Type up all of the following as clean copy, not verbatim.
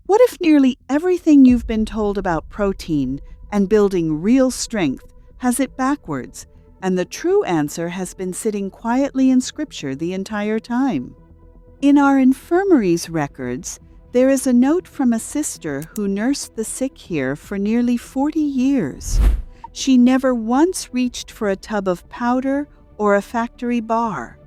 What if nearly everything you've been told about protein and building real strength has it backwards, and the true answer has been sitting quietly in Scripture the entire time? In our infirmaries records, there is a note from a sister who nursed the sick here for nearly 40 years. She never once reached for a tub of powder or a factory bar.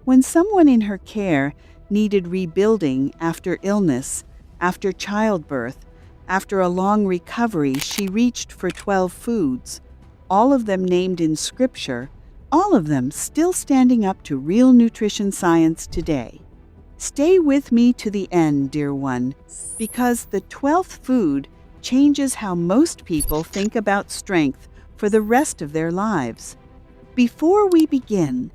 When someone in her care needed rebuilding after illness, after childbirth, after a long recovery, she reached for 12 foods, all of them named in Scripture, all of them still standing up to real nutrition science today. Stay with me to the end, dear one, because the 12th food changes how most people think about strength for the rest of their lives. Before we begin,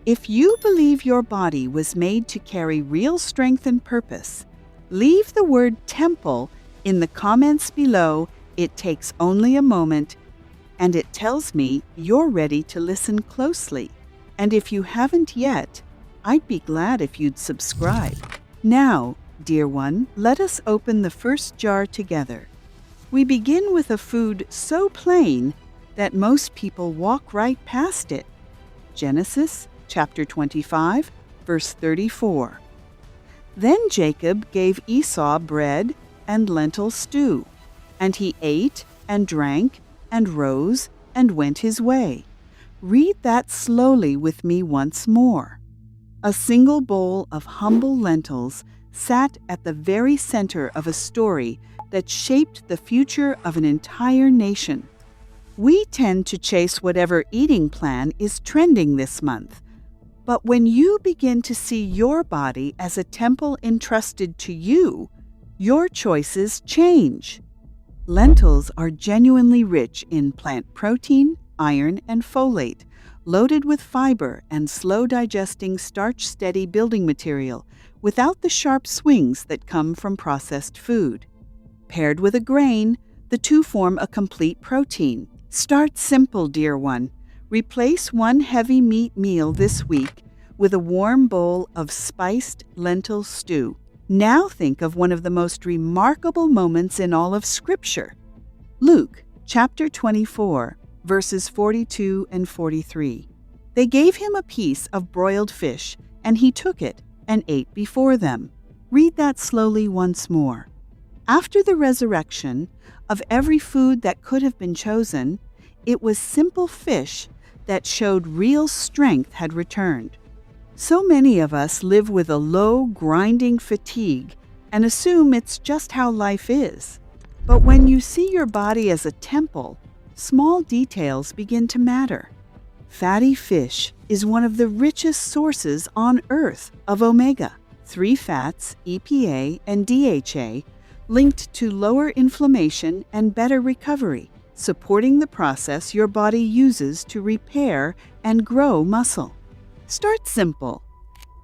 if you believe your body was made to carry real strength and purpose, leave the word temple in the comments below. It takes only a moment, and it tells me you're ready to listen closely. And if you haven't yet, I'd be glad if you'd subscribe. Now, dear one, let us open the first jar together. We begin with a food so plain that most people walk right past it. Genesis chapter 25, verse 34. Then Jacob gave Esau bread and lentil stew, and he ate and drank and rose and went his way. Read that slowly with me once more. A single bowl of humble lentils sat at the very center of a story that shaped the future of an entire nation. We tend to chase whatever eating plan is trending this month. But when you begin to see your body as a temple entrusted to you, your choices change. Lentils are genuinely rich in plant protein, iron, and folate, loaded with fiber and slow-digesting starch-steady building material without the sharp swings that come from processed food. Paired with a grain, the two form a complete protein. Start simple, dear one. Replace one heavy meat meal this week with a warm bowl of spiced lentil stew. Now think of one of the most remarkable moments in all of Scripture. Luke chapter 24, verses 42 and 43. They gave him a piece of broiled fish, and he took it and ate before them. Read that slowly once more. After the resurrection, of every food that could have been chosen, it was simple fish that showed real strength had returned. So many of us live with a low, grinding fatigue and assume it's just how life is. But when you see your body as a temple, small details begin to matter. Fatty fish is one of the richest sources on Earth of omega-3 fats, EPA, and DHA, linked to lower inflammation and better recovery, supporting the process your body uses to repair and grow muscle. Start simple.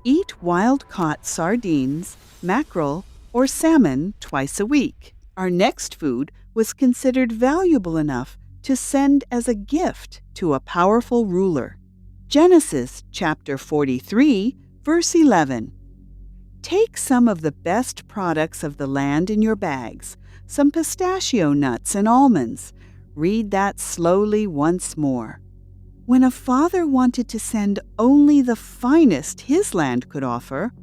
Eat wild-caught sardines, mackerel, or salmon twice a week. Our next food was considered valuable enough to send as a gift to a powerful ruler. Genesis chapter 43, verse 11. Take some of the best products of the land in your bags, some pistachio nuts and almonds. Read that slowly once more. When a father wanted to send only the finest his land could offer,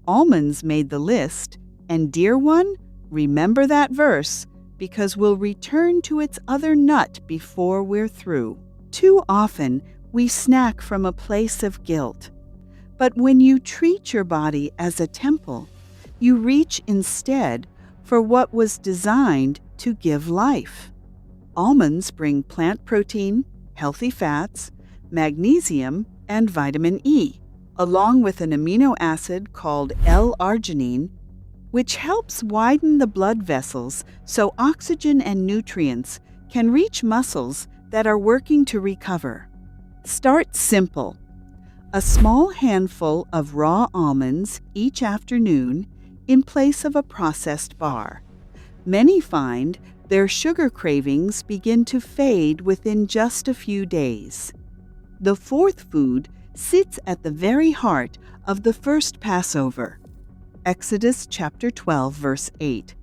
almonds made the list, and dear one, remember that verse, because we'll return to its other nut before we're through. Too often, we snack from a place of guilt. But when you treat your body as a temple, you reach instead for what was designed to give life. Almonds bring plant protein, healthy fats, magnesium, and vitamin E, along with an amino acid called L-arginine, which helps widen the blood vessels so oxygen and nutrients can reach muscles that are working to recover. Start simple. A small handful of raw almonds each afternoon in place of a processed bar. Many find their sugar cravings begin to fade within just a few days. The fourth food sits at the very heart of the first Passover. Exodus chapter 12, verse 8.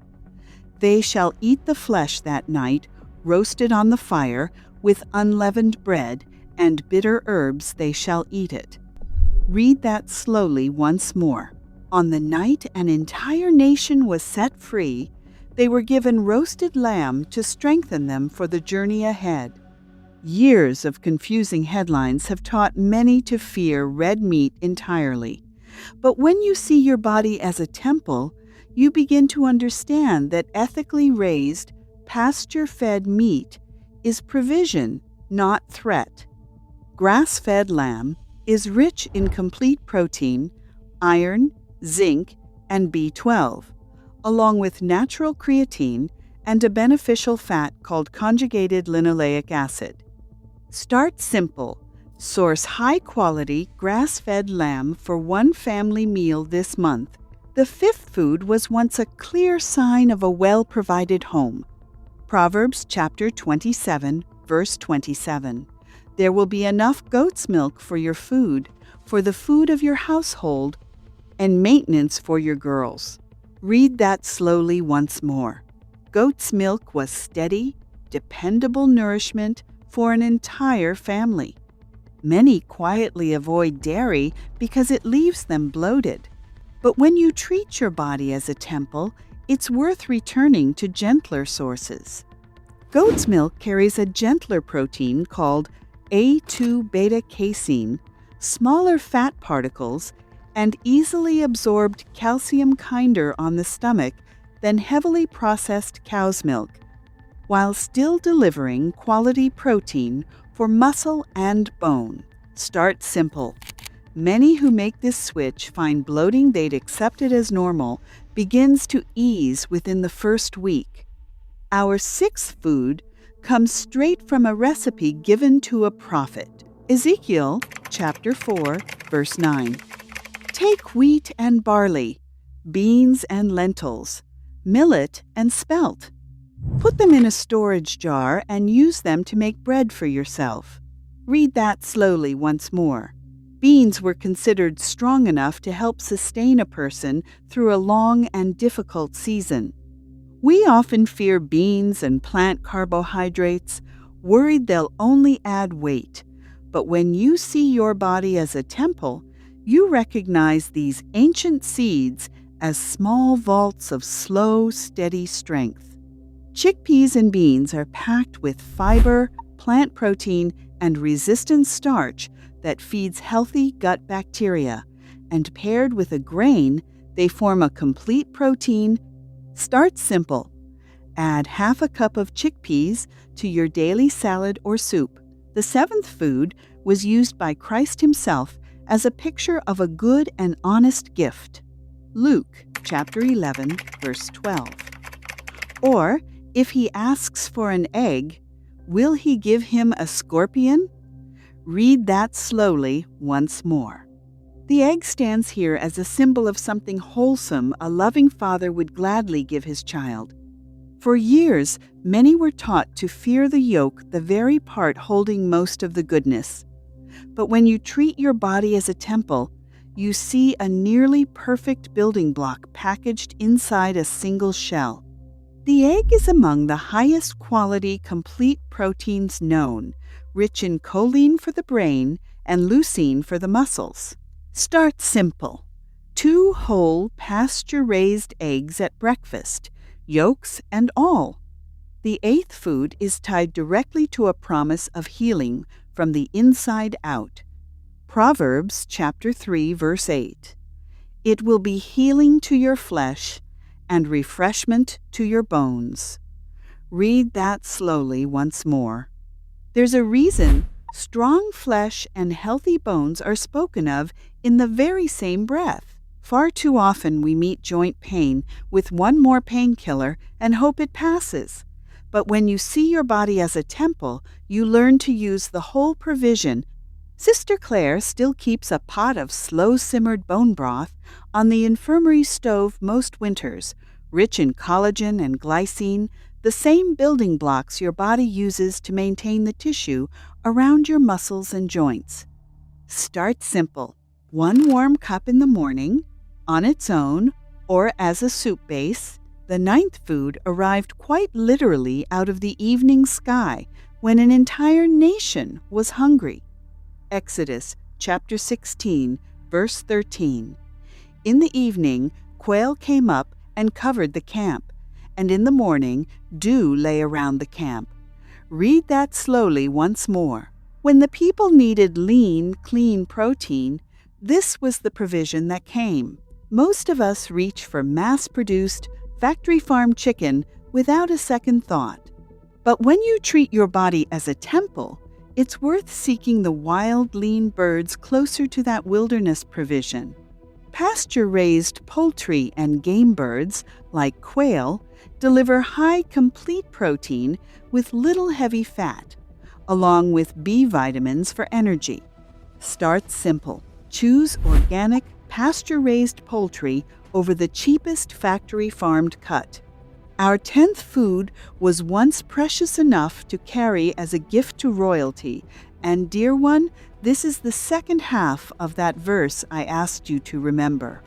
They shall eat the flesh that night, roasted on the fire, with unleavened bread, and bitter herbs they shall eat it. Read that slowly once more. On the night an entire nation was set free, they were given roasted lamb to strengthen them for the journey ahead. Years of confusing headlines have taught many to fear red meat entirely. But when you see your body as a temple, you begin to understand that ethically raised, pasture-fed meat is provision, not threat. Grass-fed lamb is rich in complete protein, iron, zinc, and B12, along with natural creatine and a beneficial fat called conjugated linoleic acid. Start simple. Source high-quality, grass-fed lamb for one family meal this month. The fifth food was once a clear sign of a well-provided home. Proverbs chapter 27, verse 27. There will be enough goat's milk for your food, for the food of your household, and maintenance for your girls. Read that slowly once more. Goat's milk was steady, dependable nourishment for an entire family. Many quietly avoid dairy because it leaves them bloated. But when you treat your body as a temple, it's worth returning to gentler sources. Goat's milk carries a gentler protein called A2 beta-casein, smaller fat particles, and easily absorbed calcium kinder on the stomach than heavily processed cow's milk, while still delivering quality protein for muscle and bone. Start simple. Many who make this switch find bloating they'd accepted as normal begins to ease within the first week. Our sixth food comes straight from a recipe given to a prophet. Ezekiel chapter 4, verse 9. Take wheat and barley, beans and lentils, millet and spelt. Put them in a storage jar and use them to make bread for yourself. Read that slowly once more. Beans were considered strong enough to help sustain a person through a long and difficult season. We often fear beans and plant carbohydrates, worried they'll only add weight. But when you see your body as a temple, you recognize these ancient seeds as small vaults of slow, steady strength. Chickpeas and beans are packed with fiber, plant protein, and resistant starch that feeds healthy gut bacteria, and paired with a grain, they form a complete protein. Start simple. Add half a cup of chickpeas to your daily salad or soup. The seventh food was used by Christ himself as a picture of a good and honest gift. Luke chapter 11, verse 12. Or, if he asks for an egg, will he give him a scorpion? Read that slowly once more. The egg stands here as a symbol of something wholesome a loving father would gladly give his child. For years, many were taught to fear the yolk, the very part holding most of the goodness. But when you treat your body as a temple, you see a nearly perfect building block packaged inside a single shell. The egg is among the highest quality complete proteins known, rich in choline for the brain and leucine for the muscles. Start simple. 2 whole pasture-raised eggs at breakfast, yolks and all. The eighth food is tied directly to a promise of healing from the inside out. Proverbs chapter 3, verse 8. It will be healing to your flesh and refreshment to your bones. Read that slowly once more. There's a reason strong flesh and healthy bones are spoken of in the very same breath. Far too often we meet joint pain with one more painkiller and hope it passes. But when you see your body as a temple, you learn to use the whole provision. Sister Claire still keeps a pot of slow-simmered bone broth on the infirmary stove most winters, rich in collagen and glycine, the same building blocks your body uses to maintain the tissue around your muscles and joints. Start simple. 1 warm cup in the morning, on its own, or as a soup base, The ninth food arrived quite literally out of the evening sky when an entire nation was hungry. Exodus chapter 16, verse 13. In the evening, quail came up and covered the camp, and in the morning, dew lay around the camp. Read that slowly once more. When the people needed lean, clean protein, this was the provision that came. Most of us reach for mass-produced, factory-farmed chicken without a second thought. But when you treat your body as a temple, it's worth seeking the wild, lean birds closer to that wilderness provision. Pasture-raised poultry and game birds, like quail, deliver high, complete protein with little heavy fat, along with B vitamins for energy. Start simple. Choose organic, pasture-raised poultry over the cheapest factory-farmed cut. Our 10th food was once precious enough to carry as a gift to royalty, and dear one, this is the second half of that verse I asked you to remember.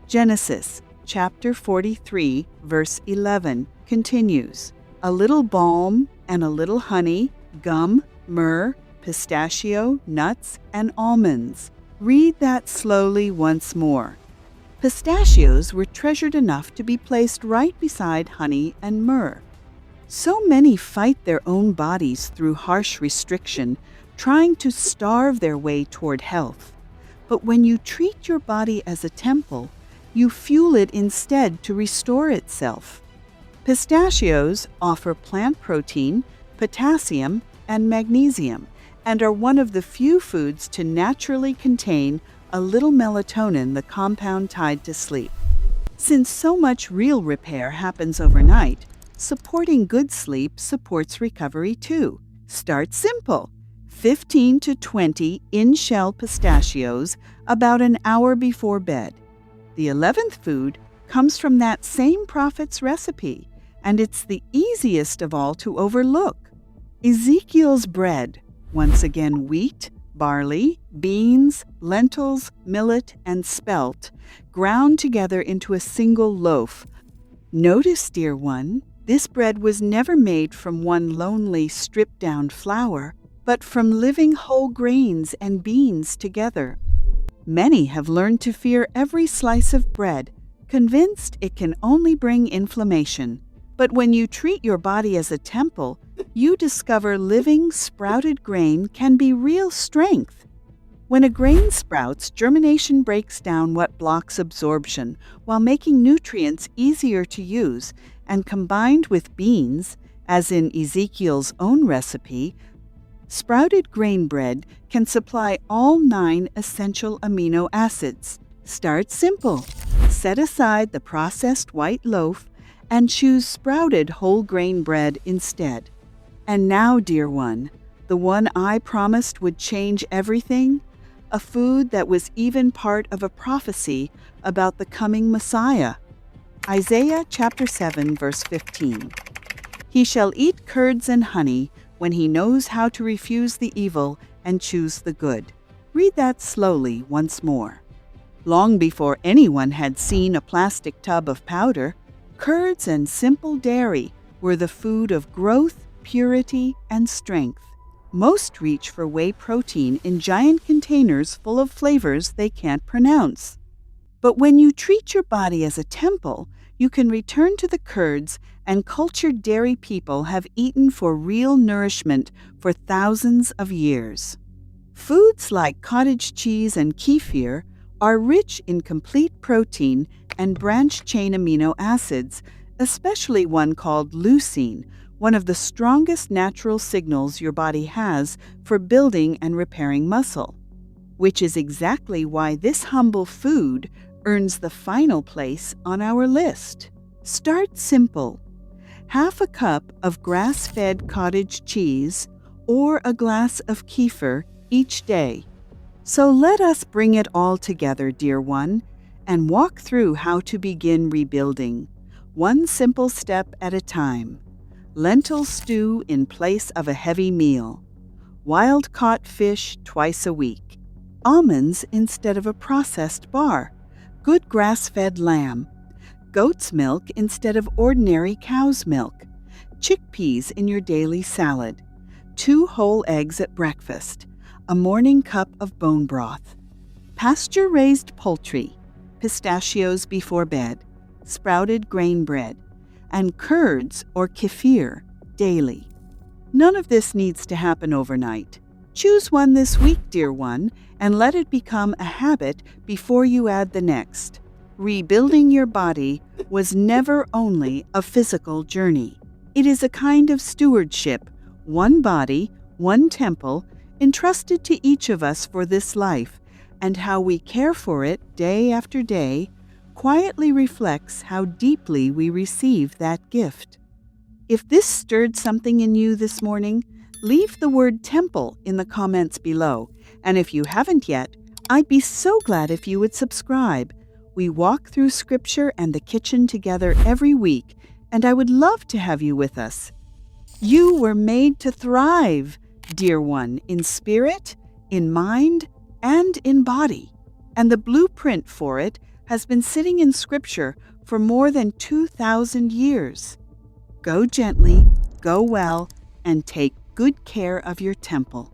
Genesis chapter 43, verse 11 continues, "A little balm and a little honey, gum, myrrh, pistachio, nuts, and almonds." Read that slowly once more. Pistachios were treasured enough to be placed right beside honey and myrrh. So many fight their own bodies through harsh restriction, trying to starve their way toward health. But when you treat your body as a temple, you fuel it instead to restore itself. Pistachios offer plant protein, potassium, and magnesium, and are one of the few foods to naturally contain a little melatonin, the compound tied to sleep. Since so much real repair happens overnight, supporting good sleep supports recovery too. Start simple. 15 to 20 in-shell pistachios about an hour before bed. The 11th food comes from that same prophet's recipe, and it's the easiest of all to overlook. Ezekiel's bread, once again wheat, barley, beans, lentils, millet, and spelt, ground together into a single loaf. Notice, dear one, this bread was never made from one lonely, stripped-down flour, but from living whole grains and beans together. Many have learned to fear every slice of bread, convinced it can only bring inflammation. But when you treat your body as a temple, you discover living, sprouted grain can be real strength. When a grain sprouts, germination breaks down what blocks absorption, while making nutrients easier to use, and combined with beans, as in Ezekiel's own recipe, sprouted grain bread can supply all 9 essential amino acids. Start simple. Set aside the processed white loaf and choose sprouted whole grain bread instead. And now, dear one, the one I promised would change everything, a food that was even part of a prophecy about the coming Messiah. Isaiah chapter 7, verse 15. "He shall eat curds and honey when he knows how to refuse the evil and choose the good." Read that slowly once more. Long before anyone had seen a plastic tub of powder, curds and simple dairy were the food of growth, purity, and strength. Most reach for whey protein in giant containers full of flavors they can't pronounce. But when you treat your body as a temple, you can return to the curds and cultured dairy people have eaten for real nourishment for thousands of years. Foods like cottage cheese and kefir are rich in complete protein and branched-chain amino acids, especially one called leucine, one of the strongest natural signals your body has for building and repairing muscle, which is exactly why this humble food earns the final place on our list. Start simple. Half a cup of grass-fed cottage cheese or a glass of kefir each day. So let us bring it all together, dear one, and walk through how to begin rebuilding, one simple step at a time. Lentil stew in place of a heavy meal. Wild-caught fish twice a week. Almonds instead of a processed bar. Good grass-fed lamb. goat's milk instead of ordinary cow's milk, chickpeas in your daily salad, 2 whole eggs at breakfast, a morning cup of bone broth, pasture-raised poultry, pistachios before bed, sprouted grain bread, and curds or kefir daily. None of this needs to happen overnight. Choose one this week, dear one, and let it become a habit before you add the next. Rebuilding your body was never only a physical journey. It is a kind of stewardship, one body, one temple, entrusted to each of us for this life, and how we care for it day after day quietly reflects how deeply we receive that gift. If this stirred something in you this morning, leave the word temple in the comments below. And if you haven't yet, I'd be so glad if you would subscribe. We walk through Scripture and the kitchen together every week, and I would love to have you with us. You were made to thrive, dear one, in spirit, in mind, and in body. And the blueprint for it has been sitting in Scripture for more than 2,000 years. Go gently, go well, and take good care of your temple.